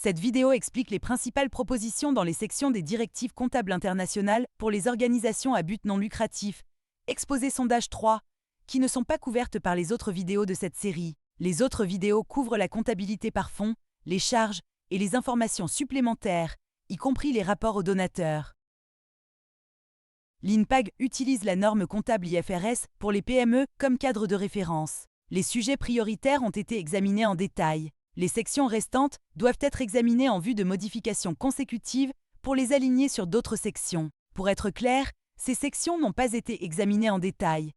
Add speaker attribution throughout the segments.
Speaker 1: Cette vidéo explique les principales propositions dans les sections des directives comptables internationales pour les organisations à but non lucratif, exposé sondage 3, qui ne sont pas couvertes par les autres vidéos de cette série. Les autres vidéos couvrent la comptabilité par fonds, les charges et les informations supplémentaires, y compris les rapports aux donateurs. L'INPAG utilise la norme comptable IFRS pour les PME comme cadre de référence. Les sujets prioritaires ont été examinés en détail. Les sections restantes doivent être examinées en vue de modifications consécutives pour les aligner sur d'autres sections. Pour être clair, ces sections n'ont pas été examinées en détail.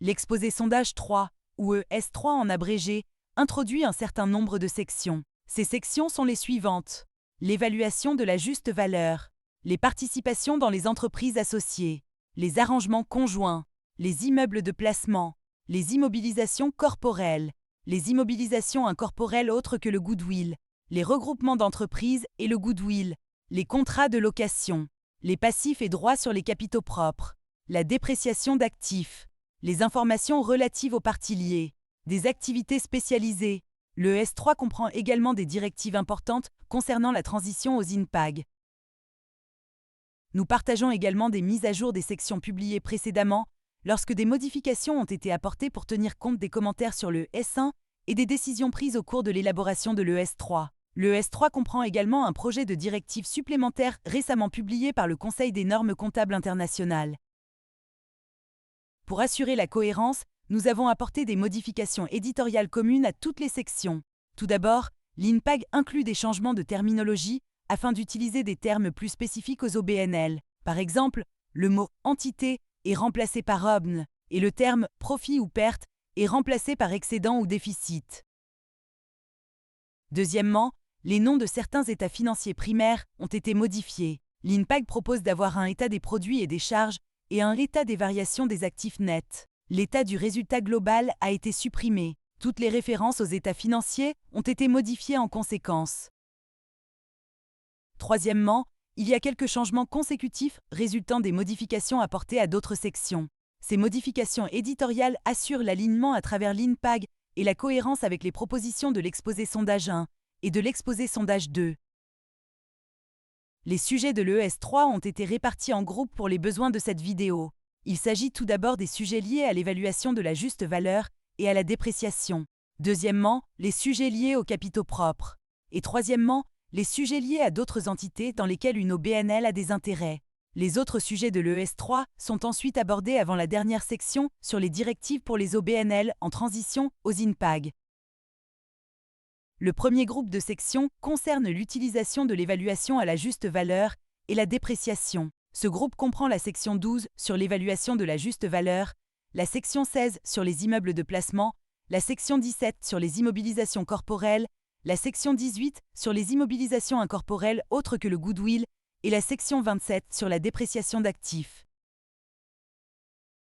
Speaker 1: L'exposé sondage 3, ou ES3 en abrégé, introduit un certain nombre de sections. Ces sections sont les suivantes. L'évaluation de la juste valeur, les participations dans les entreprises associées, les arrangements conjoints, les immeubles de placement, les immobilisations corporelles, les immobilisations incorporelles autres que le goodwill, les regroupements d'entreprises et le goodwill, les contrats de location, les passifs et droits sur les capitaux propres, la dépréciation d'actifs, les informations relatives aux parties liées, des activités spécialisées. Le S3 comprend également des directives importantes concernant la transition aux INPAG. Nous partageons également des mises à jour des sections publiées précédemment, lorsque des modifications ont été apportées pour tenir compte des commentaires sur le S1 et des décisions prises au cours de l'élaboration de l'ES3. Le S3 comprend également un projet de directive supplémentaire récemment publié par le Conseil des normes comptables internationales. Pour assurer la cohérence, nous avons apporté des modifications éditoriales communes à toutes les sections. Tout d'abord, l'INPAG inclut des changements de terminologie afin d'utiliser des termes plus spécifiques aux OBNL. Par exemple, le mot « entité » est remplacé par « OBN » et le terme « profit ou perte » est remplacé par « excédent ou déficit ». Deuxièmement, les noms de certains états financiers primaires ont été modifiés. L'INPAG propose d'avoir un état des produits et des charges et un état des variations des actifs nets. L'état du résultat global a été supprimé. Toutes les références aux états financiers ont été modifiées en conséquence. Troisièmement, il y a quelques changements consécutifs résultant des modifications apportées à d'autres sections. Ces modifications éditoriales assurent l'alignement à travers l'INPAG et la cohérence avec les propositions de l'exposé sondage 1 et de l'exposé sondage 2. Les sujets de l'ES3 ont été répartis en groupes pour les besoins de cette vidéo. Il s'agit tout d'abord des sujets liés à l'évaluation de la juste valeur et à la dépréciation. Deuxièmement, les sujets liés aux capitaux propres. Et troisièmement, les sujets liés à d'autres entités dans lesquelles une OBNL a des intérêts. Les autres sujets de l'ES3 sont ensuite abordés avant la dernière section sur les directives pour les OBNL en transition aux INPAG. Le premier groupe de sections concerne l'utilisation de l'évaluation à la juste valeur et la dépréciation. Ce groupe comprend la section 12 sur l'évaluation de la juste valeur, la section 16 sur les immeubles de placement, la section 17 sur les immobilisations corporelles, la section 18 sur les immobilisations incorporelles autres que le goodwill et la section 27 sur la dépréciation d'actifs.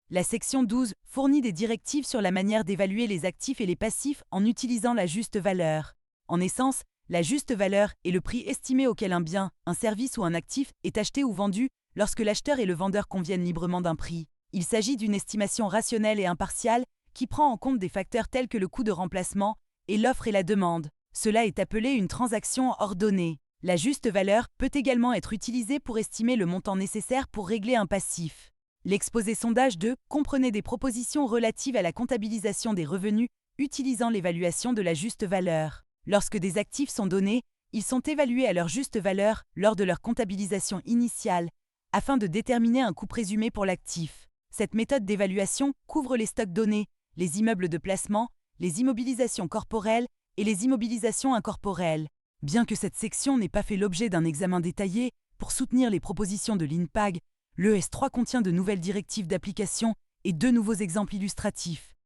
Speaker 1: La section 12 fournit des directives sur la manière d'évaluer les actifs et les passifs en utilisant la juste valeur. En essence, la juste valeur est le prix estimé auquel un bien, un service ou un actif est acheté ou vendu lorsque l'acheteur et le vendeur conviennent librement d'un prix. Il s'agit d'une estimation rationnelle et impartiale qui prend en compte des facteurs tels que le coût de remplacement et l'offre et la demande. Cela est appelé une transaction ordonnée. La juste valeur peut également être utilisée pour estimer le montant nécessaire pour régler un passif. L'exposé sondage 2 comprenait des propositions relatives à la comptabilisation des revenus utilisant l'évaluation de la juste valeur. Lorsque des actifs sont donnés, ils sont évalués à leur juste valeur lors de leur comptabilisation initiale, afin de déterminer un coût présumé pour l'actif. Cette méthode d'évaluation couvre les stocks donnés, les immeubles de placement, les immobilisations corporelles et les immobilisations incorporelles. Bien que cette section n'ait pas fait l'objet d'un examen détaillé, pour soutenir les propositions de l'INPAG, l'ES3 contient de nouvelles directives d'application et 2 nouveaux exemples illustratifs.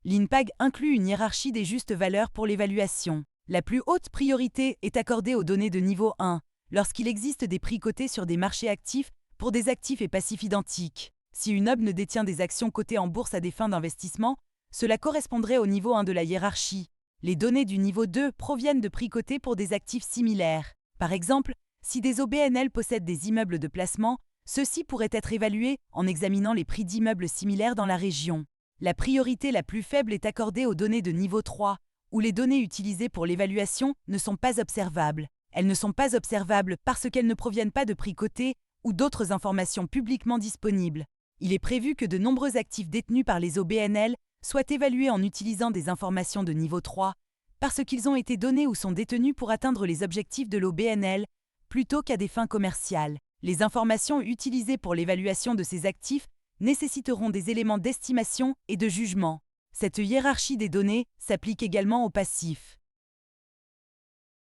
Speaker 1: L'INPAG inclut une hiérarchie des justes valeurs pour l'évaluation. La plus haute priorité est accordée aux données de niveau 1, lorsqu'il existe des prix cotés sur des marchés actifs pour des actifs et passifs identiques. Si une OBN détient des actions cotées en bourse à des fins d'investissement, cela correspondrait au niveau 1 de la hiérarchie. Les données du niveau 2 proviennent de prix cotés pour des actifs similaires. Par exemple, si des OBNL possèdent des immeubles de placement, ceux-ci pourraient être évalués en examinant les prix d'immeubles similaires dans la région. La priorité la plus faible est accordée aux données de niveau 3, où les données utilisées pour l'évaluation ne sont pas observables. Elles ne sont pas observables parce qu'elles ne proviennent pas de prix cotés ou d'autres informations publiquement disponibles. Il est prévu que de nombreux actifs détenus par les OBNL soient évalués en utilisant des informations de niveau 3, parce qu'ils ont été donnés ou sont détenus pour atteindre les objectifs de l'OBNL, plutôt qu'à des fins commerciales. Les informations utilisées pour l'évaluation de ces actifs nécessiteront des éléments d'estimation et de jugement. Cette hiérarchie des données s'applique également aux passifs.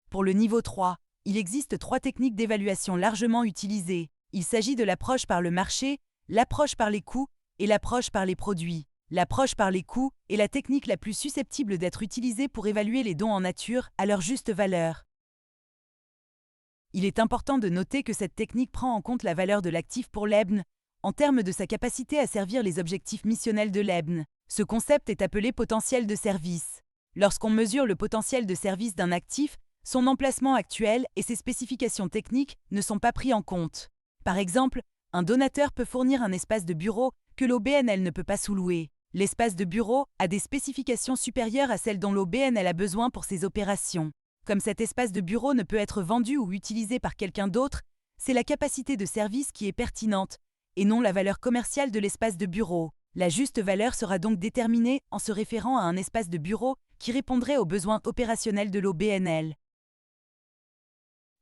Speaker 1: Pour le niveau 3, il existe 3 techniques d'évaluation largement utilisées. Il s'agit de l'approche par le marché, l'approche par les coûts et l'approche par les produits. L'approche par les coûts est la technique la plus susceptible d'être utilisée pour évaluer les dons en nature à leur juste valeur. Il est important de noter que cette technique prend en compte la valeur de l'actif pour l'EBN, en termes de sa capacité à servir les objectifs missionnels de l'EBN. Ce concept est appelé potentiel de service. Lorsqu'on mesure le potentiel de service d'un actif, son emplacement actuel et ses spécifications techniques ne sont pas pris en compte. Par exemple, un donateur peut fournir un espace de bureau que l'OBNL ne peut pas sous-louer. L'espace de bureau a des spécifications supérieures à celles dont l'OBNL a besoin pour ses opérations. Comme cet espace de bureau ne peut être vendu ou utilisé par quelqu'un d'autre, c'est la capacité de service qui est pertinente, et non la valeur commerciale de l'espace de bureau. La juste valeur sera donc déterminée en se référant à un espace de bureau qui répondrait aux besoins opérationnels de l'OBNL.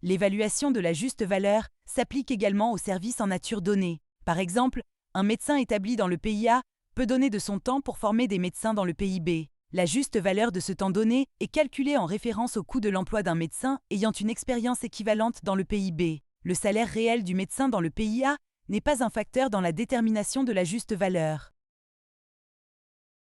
Speaker 1: L'évaluation de la juste valeur s'applique également aux services en nature donnée. Par exemple, un médecin établi dans le pays A peut donner de son temps pour former des médecins dans le pays B. La juste valeur de ce temps donné est calculée en référence au coût de l'emploi d'un médecin ayant une expérience équivalente dans le pays B. Le salaire réel du médecin dans le pays A n'est pas un facteur dans la détermination de la juste valeur.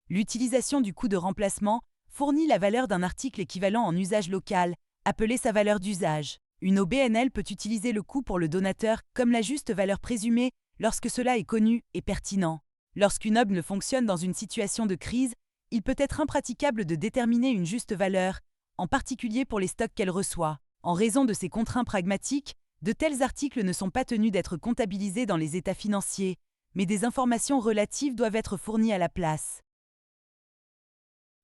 Speaker 1: L'utilisation du coût de remplacement fournit la valeur d'un article équivalent en usage local, appelé sa valeur d'usage. Une OBNL peut utiliser le coût pour le donateur comme la juste valeur présumée lorsque cela est connu et pertinent. Lorsqu'une OBNL fonctionne dans une situation de crise, il peut être impraticable de déterminer une juste valeur, en particulier pour les stocks qu'elle reçoit. En raison de ces contraintes pragmatiques, de tels articles ne sont pas tenus d'être comptabilisés dans les états financiers, mais des informations relatives doivent être fournies à la place.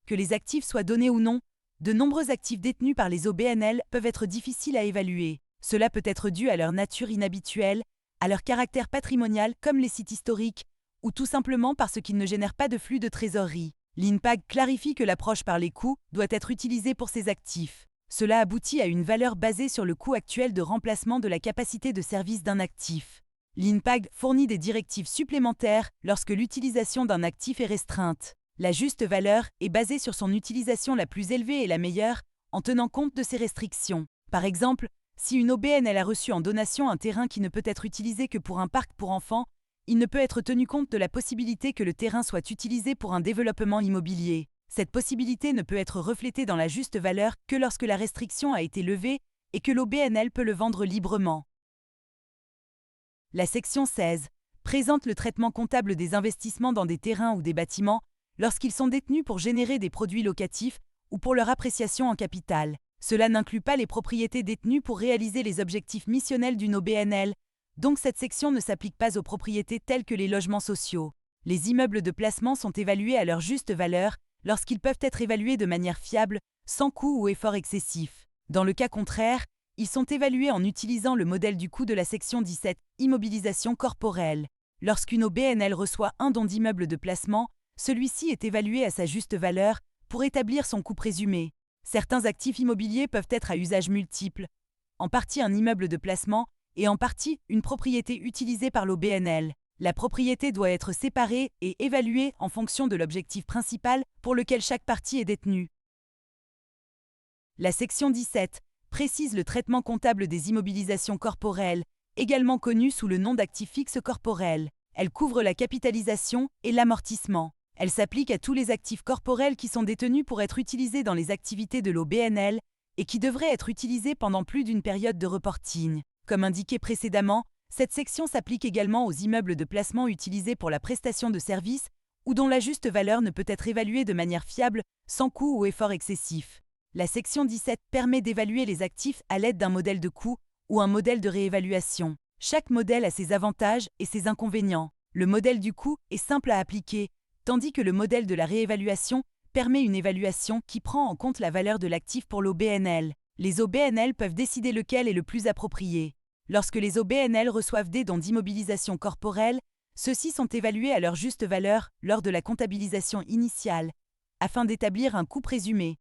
Speaker 1: Que les actifs soient donnés ou non, de nombreux actifs détenus par les OBNL peuvent être difficiles à évaluer. Cela peut être dû à leur nature inhabituelle, à leur caractère patrimonial comme les sites historiques, ou tout simplement parce qu'ils ne génèrent pas de flux de trésorerie. L'INPAG clarifie que l'approche par les coûts doit être utilisée pour ces actifs. Cela aboutit à une valeur basée sur le coût actuel de remplacement de la capacité de service d'un actif. L'INPAG fournit des directives supplémentaires lorsque l'utilisation d'un actif est restreinte. La juste valeur est basée sur son utilisation la plus élevée et la meilleure, en tenant compte de ses restrictions. Par exemple, si une OBNL a reçu en donation un terrain qui ne peut être utilisé que pour un parc pour enfants, il ne peut être tenu compte de la possibilité que le terrain soit utilisé pour un développement immobilier. Cette possibilité ne peut être reflétée dans la juste valeur que lorsque la restriction a été levée et que l'OBNL peut le vendre librement. La section 16 présente le traitement comptable des investissements dans des terrains ou des bâtiments lorsqu'ils sont détenus pour générer des produits locatifs ou pour leur appréciation en capital. Cela n'inclut pas les propriétés détenues pour réaliser les objectifs missionnels d'une OBNL, donc cette section ne s'applique pas aux propriétés telles que les logements sociaux. Les immeubles de placement sont évalués à leur juste valeur lorsqu'ils peuvent être évalués de manière fiable, sans coût ou effort excessif. Dans le cas contraire, ils sont évalués en utilisant le modèle du coût de la section 17, immobilisation corporelle. Lorsqu'une OBNL reçoit un don d'immeuble de placement, celui-ci est évalué à sa juste valeur pour établir son coût présumé. Certains actifs immobiliers peuvent être à usage multiple, en partie un immeuble de placement et en partie une propriété utilisée par l'OBNL. La propriété doit être séparée et évaluée en fonction de l'objectif principal pour lequel chaque partie est détenue. La section 17 précise le traitement comptable des immobilisations corporelles, également connues sous le nom d'actifs fixes corporels. Elle couvre la capitalisation et l'amortissement. Elle s'applique à tous les actifs corporels qui sont détenus pour être utilisés dans les activités de l'OBNL et qui devraient être utilisés pendant plus d'une période de reporting. Comme indiqué précédemment, cette section s'applique également aux immeubles de placement utilisés pour la prestation de services ou dont la juste valeur ne peut être évaluée de manière fiable, sans coût ou effort excessif. La section 17 permet d'évaluer les actifs à l'aide d'un modèle de coût ou un modèle de réévaluation. Chaque modèle a ses avantages et ses inconvénients. Le modèle du coût est simple à appliquer, tandis que le modèle de la réévaluation permet une évaluation qui prend en compte la valeur de l'actif pour l'OBNL. Les OBNL peuvent décider lequel est le plus approprié. Lorsque les OBNL reçoivent des dons d'immobilisation corporelle, ceux-ci sont évalués à leur juste valeur lors de la comptabilisation initiale, afin d'établir un coût présumé.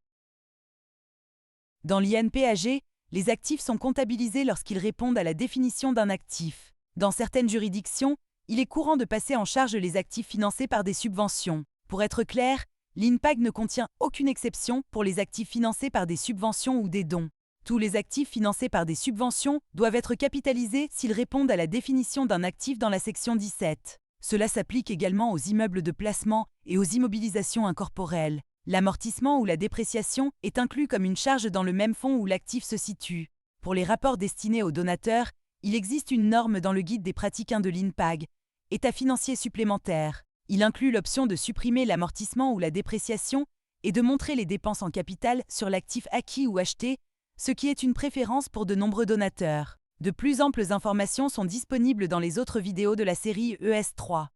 Speaker 1: Dans l'INPAG, les actifs sont comptabilisés lorsqu'ils répondent à la définition d'un actif. Dans certaines juridictions, il est courant de passer en charge les actifs financés par des subventions. Pour être clair, l'INPAG ne contient aucune exception pour les actifs financés par des subventions ou des dons. Tous les actifs financés par des subventions doivent être capitalisés s'ils répondent à la définition d'un actif dans la section 17. Cela s'applique également aux immeubles de placement et aux immobilisations incorporelles. L'amortissement ou la dépréciation est inclus comme une charge dans le même fonds où l'actif se situe. Pour les rapports destinés aux donateurs, il existe une norme dans le guide des pratiques 1 de l'INPAG, état financier supplémentaire. Il inclut l'option de supprimer l'amortissement ou la dépréciation et de montrer les dépenses en capital sur l'actif acquis ou acheté, ce qui est une préférence pour de nombreux donateurs. De plus amples informations sont disponibles dans les autres vidéos de la série ES3.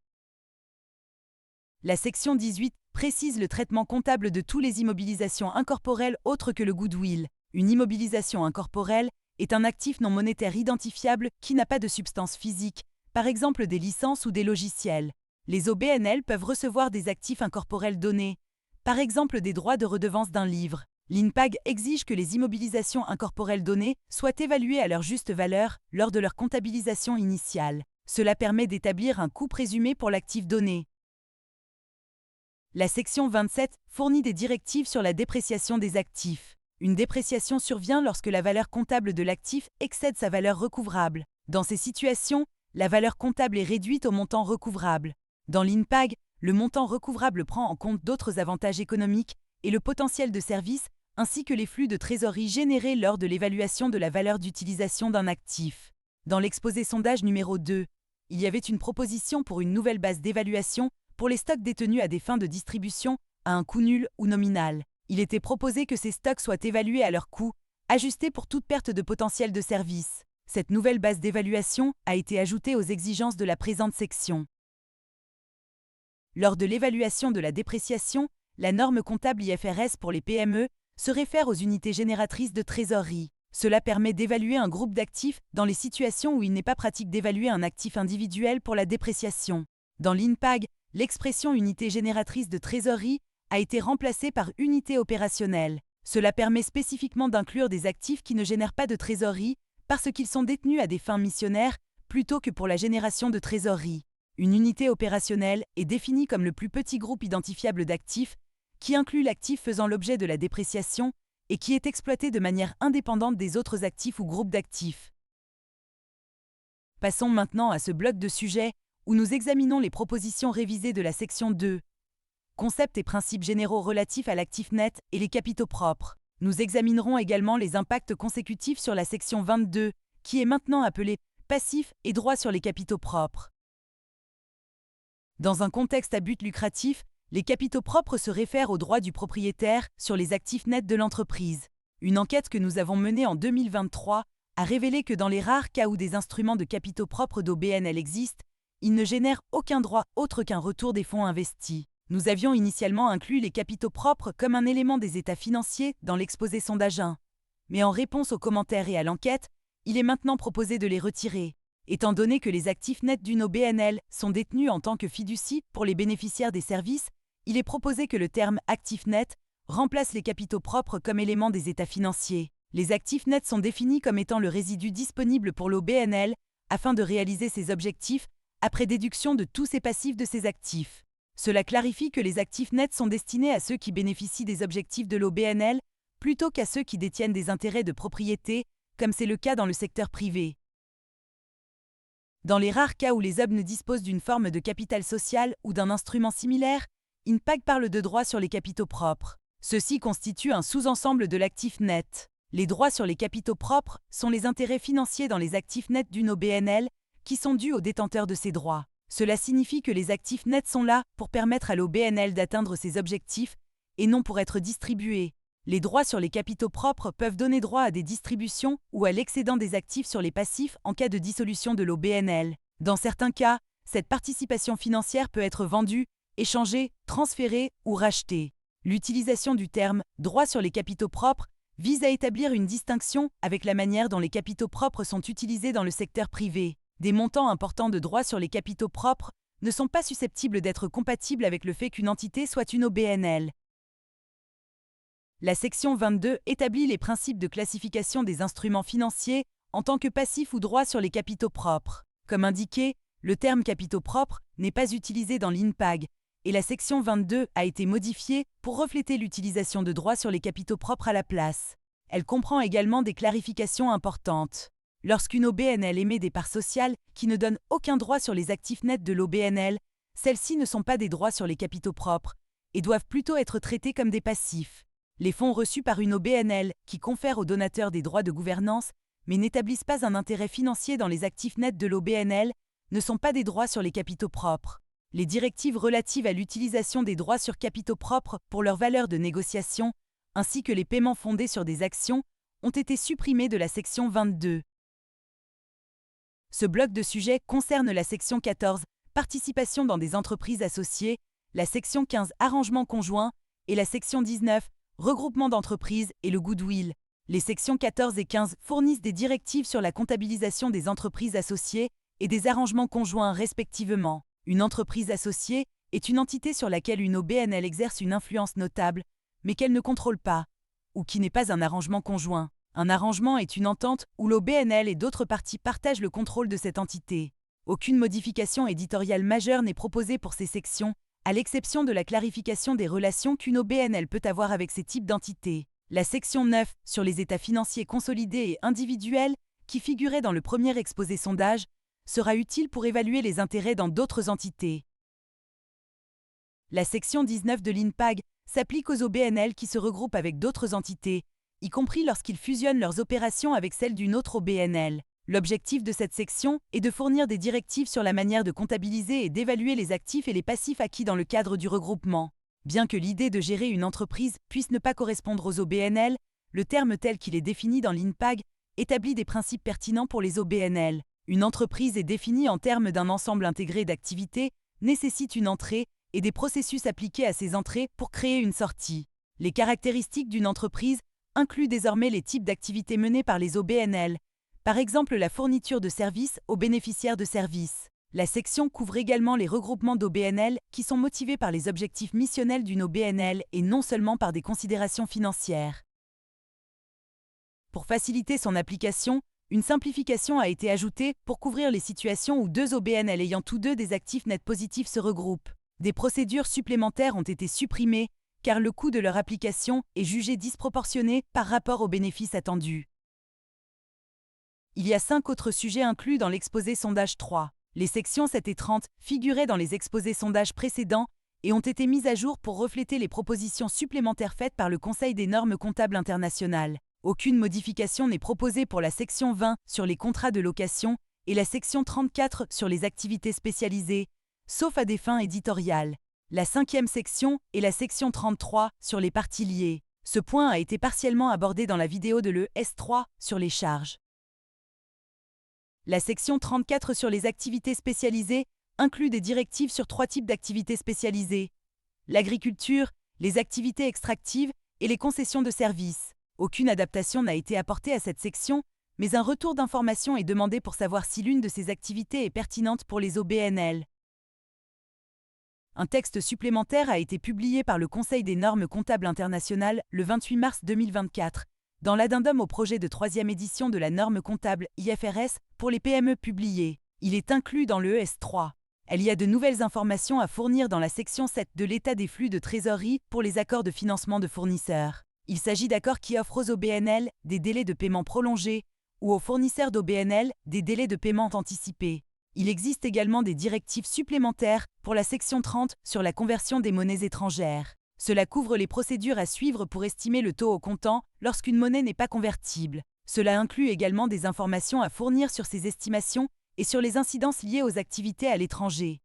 Speaker 1: La section 18 précise le traitement comptable de toutes les immobilisations incorporelles autres que le goodwill. Une immobilisation incorporelle est un actif non monétaire identifiable qui n'a pas de substance physique, par exemple des licences ou des logiciels. Les OBNL peuvent recevoir des actifs incorporels donnés, par exemple des droits de redevance d'un livre. L'INPAG exige que les immobilisations incorporelles données soient évaluées à leur juste valeur lors de leur comptabilisation initiale. Cela permet d'établir un coût présumé pour l'actif donné. La section 27 fournit des directives sur la dépréciation des actifs. Une dépréciation survient lorsque la valeur comptable de l'actif excède sa valeur recouvrable. Dans ces situations, la valeur comptable est réduite au montant recouvrable. Dans l'INPAG, le montant recouvrable prend en compte d'autres avantages économiques et le potentiel de service, ainsi que les flux de trésorerie générés lors de l'évaluation de la valeur d'utilisation d'un actif. Dans l'exposé sondage numéro 2, il y avait une proposition pour une nouvelle base d'évaluation pour les stocks détenus à des fins de distribution à un coût nul ou nominal. Il était proposé que ces stocks soient évalués à leur coût, ajustés pour toute perte de potentiel de service. Cette nouvelle base d'évaluation a été ajoutée aux exigences de la présente section. Lors de l'évaluation de la dépréciation, la norme comptable IFRS pour les PME se réfère aux unités génératrices de trésorerie. Cela permet d'évaluer un groupe d'actifs dans les situations où il n'est pas pratique d'évaluer un actif individuel pour la dépréciation. Dans l'INPAG, l'expression unité génératrice de trésorerie a été remplacée par unité opérationnelle. Cela permet spécifiquement d'inclure des actifs qui ne génèrent pas de trésorerie parce qu'ils sont détenus à des fins missionnaires plutôt que pour la génération de trésorerie. Une unité opérationnelle est définie comme le plus petit groupe identifiable d'actifs qui inclut l'actif faisant l'objet de la dépréciation et qui est exploité de manière indépendante des autres actifs ou groupes d'actifs. Passons maintenant à ce bloc de sujets où nous examinons les propositions révisées de la section 2. Concepts et principes généraux relatifs à l'actif net et les capitaux propres. Nous examinerons également les impacts consécutifs sur la section 22, qui est maintenant appelée passifs et droits sur les capitaux propres. Dans un contexte à but lucratif, les capitaux propres se réfèrent aux droits du propriétaire sur les actifs nets de l'entreprise. Une enquête que nous avons menée en 2023 a révélé que dans les rares cas où des instruments de capitaux propres d'OBNL existent, ils ne génèrent aucun droit autre qu'un retour des fonds investis. Nous avions initialement inclus les capitaux propres comme un élément des états financiers dans l'exposé sondage 1. Mais en réponse aux commentaires et à l'enquête, il est maintenant proposé de les retirer. Étant donné que les actifs nets d'une OBNL sont détenus en tant que fiducie pour les bénéficiaires des services, il est proposé que le terme « actif net » remplace les capitaux propres comme élément des états financiers. Les actifs nets sont définis comme étant le résidu disponible pour l'OBNL afin de réaliser ses objectifs après déduction de tous ses passifs de ses actifs. Cela clarifie que les actifs nets sont destinés à ceux qui bénéficient des objectifs de l'OBNL plutôt qu'à ceux qui détiennent des intérêts de propriété, comme c'est le cas dans le secteur privé. Dans les rares cas où les OBN disposent d'une forme de capital social ou d'un instrument similaire, INPAG parle de droits sur les capitaux propres. Ceux-ci constituent un sous-ensemble de l'actif net. Les droits sur les capitaux propres sont les intérêts financiers dans les actifs nets d'une OBNL qui sont dus aux détenteurs de ces droits. Cela signifie que les actifs nets sont là pour permettre à l'OBNL d'atteindre ses objectifs et non pour être distribués. Les droits sur les capitaux propres peuvent donner droit à des distributions ou à l'excédent des actifs sur les passifs en cas de dissolution de l'OBNL. Dans certains cas, cette participation financière peut être vendue, échangée, transférée ou rachetée. L'utilisation du terme « droit sur les capitaux propres » vise à établir une distinction avec la manière dont les capitaux propres sont utilisés dans le secteur privé. Des montants importants de droits sur les capitaux propres ne sont pas susceptibles d'être compatibles avec le fait qu'une entité soit une OBNL. La section 22 établit les principes de classification des instruments financiers en tant que passifs ou droits sur les capitaux propres. Comme indiqué, le terme capitaux propres n'est pas utilisé dans l'INPAG et la section 22 a été modifiée pour refléter l'utilisation de droits sur les capitaux propres à la place. Elle comprend également des clarifications importantes. Lorsqu'une OBNL émet des parts sociales qui ne donnent aucun droit sur les actifs nets de l'OBNL, celles-ci ne sont pas des droits sur les capitaux propres et doivent plutôt être traitées comme des passifs. Les fonds reçus par une OBNL qui confèrent aux donateurs des droits de gouvernance mais n'établissent pas un intérêt financier dans les actifs nets de l'OBNL ne sont pas des droits sur les capitaux propres. Les directives relatives à l'utilisation des droits sur capitaux propres pour leur valeur de négociation, ainsi que les paiements fondés sur des actions, ont été supprimés de la section 22. Ce bloc de sujets concerne la section 14, Participation dans des entreprises associées, la section 15, Arrangements conjoints, et la section 19, Regroupement d'entreprises et le goodwill. Les sections 14 et 15 fournissent des directives sur la comptabilisation des entreprises associées et des arrangements conjoints respectivement. Une entreprise associée est une entité sur laquelle une OBNL exerce une influence notable, mais qu'elle ne contrôle pas, ou qui n'est pas un arrangement conjoint. Un arrangement est une entente où l'OBNL et d'autres parties partagent le contrôle de cette entité. Aucune modification éditoriale majeure n'est proposée pour ces sections, à l'exception de la clarification des relations qu'une OBNL peut avoir avec ces types d'entités. La section 9, sur les états financiers consolidés et individuels, qui figurait dans le premier exposé sondage, sera utile pour évaluer les intérêts dans d'autres entités. La section 19 de l'INPAG s'applique aux OBNL qui se regroupent avec d'autres entités, y compris lorsqu'ils fusionnent leurs opérations avec celles d'une autre OBNL. L'objectif de cette section est de fournir des directives sur la manière de comptabiliser et d'évaluer les actifs et les passifs acquis dans le cadre du regroupement. Bien que l'idée de gérer une entreprise puisse ne pas correspondre aux OBNL, le terme tel qu'il est défini dans l'INPAG établit des principes pertinents pour les OBNL. Une entreprise est définie en termes d'un ensemble intégré d'activités, nécessite une entrée et des processus appliqués à ces entrées pour créer une sortie. Les caractéristiques d'une entreprise incluent désormais les types d'activités menées par les OBNL, par exemple la fourniture de services aux bénéficiaires de services. La section couvre également les regroupements d'OBNL qui sont motivés par les objectifs missionnels d'une OBNL et non seulement par des considérations financières. Pour faciliter son application, une simplification a été ajoutée pour couvrir les situations où deux OBNL ayant tous deux des actifs nets positifs se regroupent. Des procédures supplémentaires ont été supprimées car le coût de leur application est jugé disproportionné par rapport aux bénéfices attendus. Il y a 5 autres sujets inclus dans l'exposé sondage 3. Les sections 7 et 30 figuraient dans les exposés sondages précédents et ont été mises à jour pour refléter les propositions supplémentaires faites par le Conseil des normes comptables internationales. Aucune modification n'est proposée pour la section 20 sur les contrats de location et la section 34 sur les activités spécialisées, sauf à des fins éditoriales. La 5e section et la section 33 sur les parties liées. Ce point a été partiellement abordé dans la vidéo de l'ES3 sur les charges. La section 34 sur les activités spécialisées inclut des directives sur 3 types d'activités spécialisées: l'agriculture, les activités extractives et les concessions de services. Aucune adaptation n'a été apportée à cette section, mais un retour d'information est demandé pour savoir si l'une de ces activités est pertinente pour les OBNL. Un texte supplémentaire a été publié par le Conseil des normes comptables internationales le 28 mars 2024, dans l'addendum au projet de 3e édition de la norme comptable IFRS pour les PME publié. Il est inclus dans le ES3. Il y a de nouvelles informations à fournir dans la section 7 de l'état des flux de trésorerie pour les accords de financement de fournisseurs. Il s'agit d'accords qui offrent aux OBNL des délais de paiement prolongés ou aux fournisseurs d'OBNL des délais de paiement anticipés. Il existe également des directives supplémentaires pour la section 30 sur la conversion des monnaies étrangères. Cela couvre les procédures à suivre pour estimer le taux au comptant lorsqu'une monnaie n'est pas convertible. Cela inclut également des informations à fournir sur ces estimations et sur les incidences liées aux activités à l'étranger.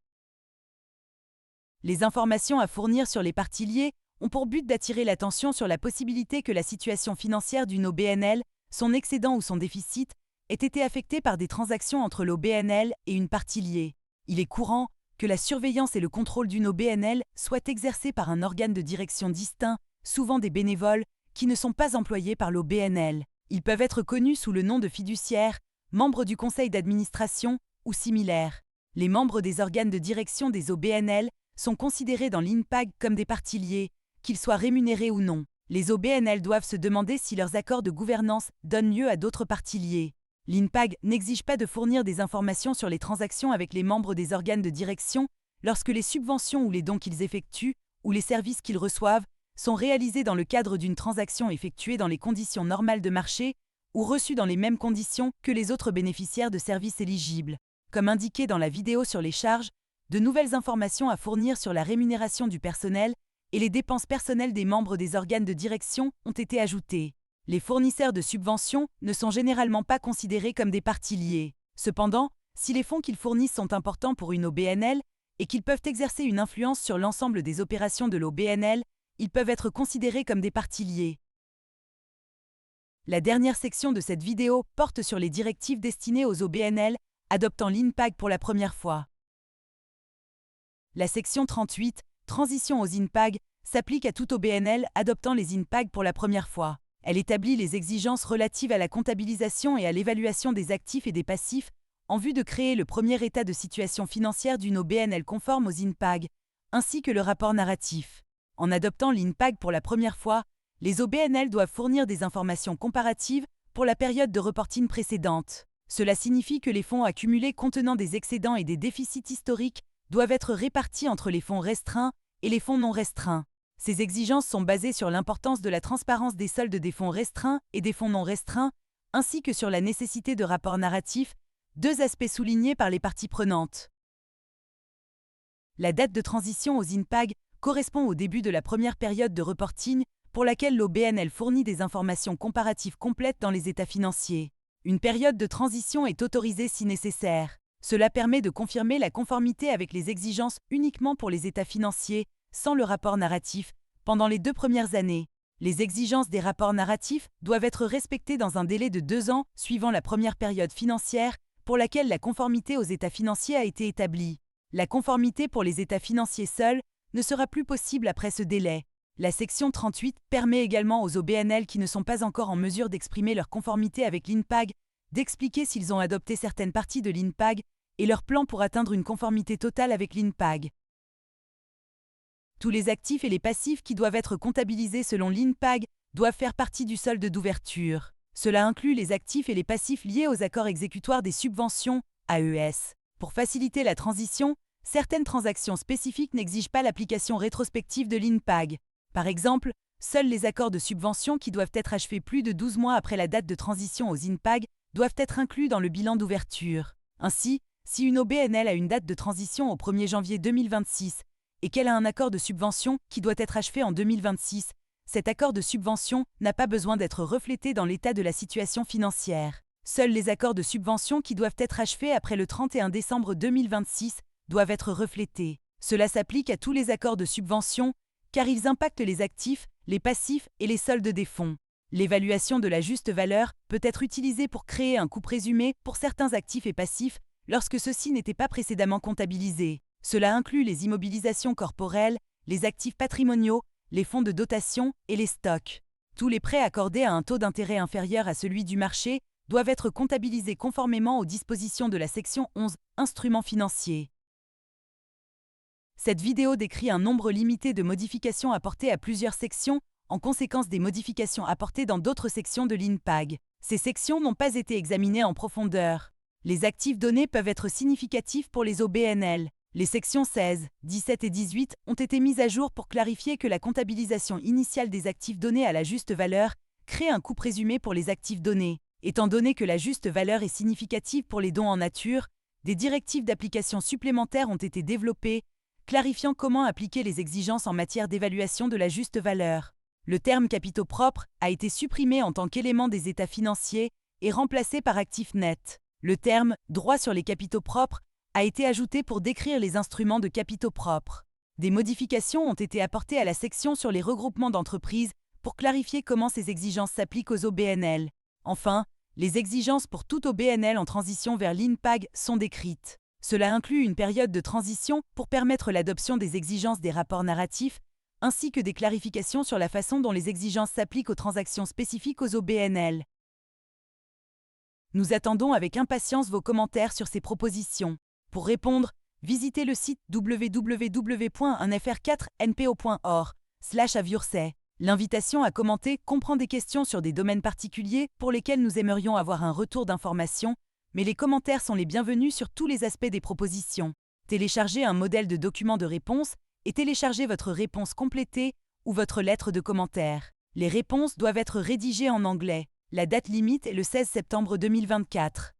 Speaker 1: Les informations à fournir sur les parties liées ont pour but d'attirer l'attention sur la possibilité que la situation financière d'une OBNL, son excédent ou son déficit, ait été affectée par des transactions entre l'OBNL et une partie liée. Il est courant que la surveillance et le contrôle d'une OBNL soient exercés par un organe de direction distinct, souvent des bénévoles, qui ne sont pas employés par l'OBNL. Ils peuvent être connus sous le nom de fiduciaires, membres du conseil d'administration ou similaires. Les membres des organes de direction des OBNL sont considérés dans l'INPAG comme des parties liées, qu'ils soient rémunérés ou non. Les OBNL doivent se demander si leurs accords de gouvernance donnent lieu à d'autres parties liées. L'INPAG n'exige pas de fournir des informations sur les transactions avec les membres des organes de direction lorsque les subventions ou les dons qu'ils effectuent ou les services qu'ils reçoivent sont réalisés dans le cadre d'une transaction effectuée dans les conditions normales de marché ou reçue dans les mêmes conditions que les autres bénéficiaires de services éligibles. Comme indiqué dans la vidéo sur les charges, de nouvelles informations à fournir sur la rémunération du personnel et les dépenses personnelles des membres des organes de direction ont été ajoutées. Les fournisseurs de subventions ne sont généralement pas considérés comme des parties liées. Cependant, si les fonds qu'ils fournissent sont importants pour une OBNL et qu'ils peuvent exercer une influence sur l'ensemble des opérations de l'OBNL, ils peuvent être considérés comme des parties liées. La dernière section de cette vidéo porte sur les directives destinées aux OBNL adoptant l'INPAG pour la première fois. La section 38, Transition aux INPAG, s'applique à toute OBNL adoptant les INPAG pour la première fois. Elle établit les exigences relatives à la comptabilisation et à l'évaluation des actifs et des passifs en vue de créer le premier état de situation financière d'une OBNL conforme aux INPAG, ainsi que le rapport narratif. En adoptant l'INPAG pour la première fois, les OBNL doivent fournir des informations comparatives pour la période de reporting précédente. Cela signifie que les fonds accumulés contenant des excédents et des déficits historiques doivent être répartis entre les fonds restreints et les fonds non restreints. Ces exigences sont basées sur l'importance de la transparence des soldes des fonds restreints et des fonds non restreints, ainsi que sur la nécessité de rapports narratifs, deux aspects soulignés par les parties prenantes. La date de transition aux INPAG correspond au début de la première période de reporting pour laquelle l'OBNL fournit des informations comparatives complètes dans les états financiers. Une période de transition est autorisée si nécessaire. Cela permet de confirmer la conformité avec les exigences uniquement pour les états financiers, sans le rapport narratif, pendant les 2 premières années. Les exigences des rapports narratifs doivent être respectées dans un délai de 2 ans suivant la première période financière pour laquelle la conformité aux états financiers a été établie. La conformité pour les états financiers seuls ne sera plus possible après ce délai. La section 38 permet également aux OBNL qui ne sont pas encore en mesure d'exprimer leur conformité avec l'INPAG d'expliquer s'ils ont adopté certaines parties de l'INPAG et leur plan pour atteindre une conformité totale avec l'INPAG. Tous les actifs et les passifs qui doivent être comptabilisés selon l'INPAG doivent faire partie du solde d'ouverture. Cela inclut les actifs et les passifs liés aux accords exécutoires des subventions, AES. Pour faciliter la transition, certaines transactions spécifiques n'exigent pas l'application rétrospective de l'INPAG. Par exemple, seuls les accords de subvention qui doivent être achevés plus de 12 mois après la date de transition aux INPAG doivent être inclus dans le bilan d'ouverture. Ainsi, si une OBNL a une date de transition au 1er janvier 2026 et qu'elle a un accord de subvention qui doit être achevé en 2026, cet accord de subvention n'a pas besoin d'être reflété dans l'état de la situation financière. Seuls les accords de subvention qui doivent être achevés après le 31 décembre 2026 doivent être reflétés. Cela s'applique à tous les accords de subvention car ils impactent les actifs, les passifs et les soldes des fonds. L'évaluation de la juste valeur peut être utilisée pour créer un coût présumé pour certains actifs et passifs lorsque ceux-ci n'étaient pas précédemment comptabilisés. Cela inclut les immobilisations corporelles, les actifs patrimoniaux, les fonds de dotation et les stocks. Tous les prêts accordés à un taux d'intérêt inférieur à celui du marché doivent être comptabilisés conformément aux dispositions de la section 11, Instruments financiers. Cette vidéo décrit un nombre limité de modifications apportées à plusieurs sections, en conséquence des modifications apportées dans d'autres sections de l'INPAG. Ces sections n'ont pas été examinées en profondeur. Les actifs donnés peuvent être significatifs pour les OBNL. Les sections 16, 17 et 18 ont été mises à jour pour clarifier que la comptabilisation initiale des actifs donnés à la juste valeur crée un coût présumé pour les actifs donnés. Étant donné que la juste valeur est significative pour les dons en nature, des directives d'application supplémentaires ont été développées, clarifiant comment appliquer les exigences en matière d'évaluation de la juste valeur. Le terme capitaux propres a été supprimé en tant qu'élément des états financiers et remplacé par actifs nets. Le terme droit sur les capitaux propres a été ajouté pour décrire les instruments de capitaux propres. Des modifications ont été apportées à la section sur les regroupements d'entreprises pour clarifier comment ces exigences s'appliquent aux OBNL. Enfin, les exigences pour toute OBNL en transition vers l'INPAG sont décrites. Cela inclut une période de transition pour permettre l'adoption des exigences des rapports narratifs, ainsi que des clarifications sur la façon dont les exigences s'appliquent aux transactions spécifiques aux OBNL. Nous attendons avec impatience vos commentaires sur ces propositions. Pour répondre, visitez le site www.1fr4npo.org/aviursay. L'invitation à commenter comprend des questions sur des domaines particuliers pour lesquels nous aimerions avoir un retour d'information, mais les commentaires sont les bienvenus sur tous les aspects des propositions. Téléchargez un modèle de document de réponse et téléchargez votre réponse complétée ou votre lettre de commentaire. Les réponses doivent être rédigées en anglais. La date limite est le 16 septembre 2024.